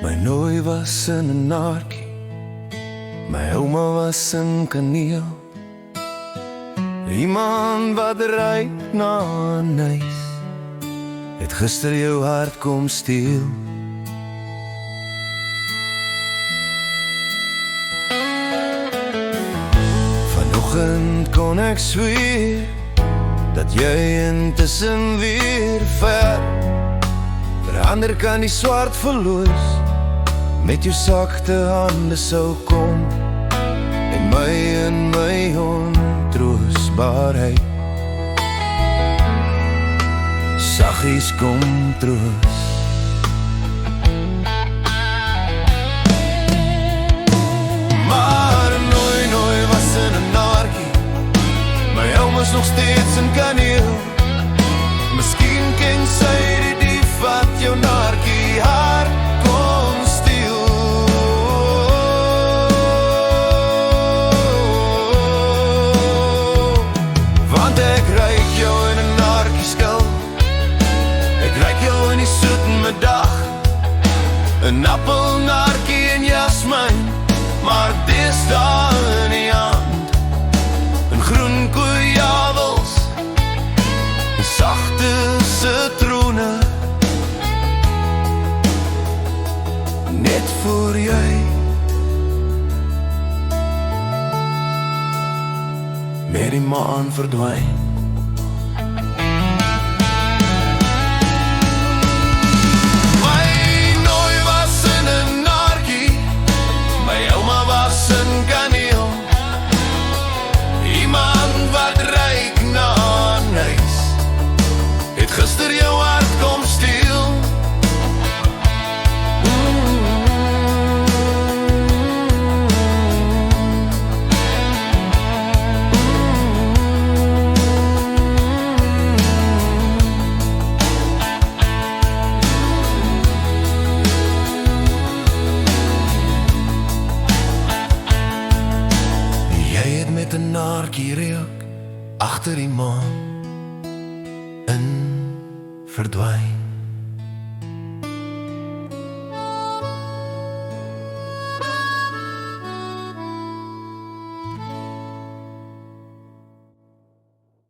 My nooi was in 'n naartjie, my ouma was in kaneel. Iemand wat ruik na anys, het gister jou hart kom steel. Vanoggend kon ek sweer dat jy intussen weer ver verander kan die swart verloos met jou sagte hande sou kom en my ontroostbaarheid saggies kom troos. Maar nooit was in 'n naartjie, my ouma is nog steeds in kaneel. Miskien ken sy die dief wat jou naartjie hart kon steel. Want ek ruik jou in 'n naartjie skil, ek ruik jou in die soetmiddag, 'n appelnaartjie en jasmijn, maar dis daar in die hand, 'n groen koeiawels, 'n sagte sitrone, net vir jy, met die maan verdwyn. Gister jou hart kom steel. Jy het met 'n naartjie reuk agter die maan in verdwyn.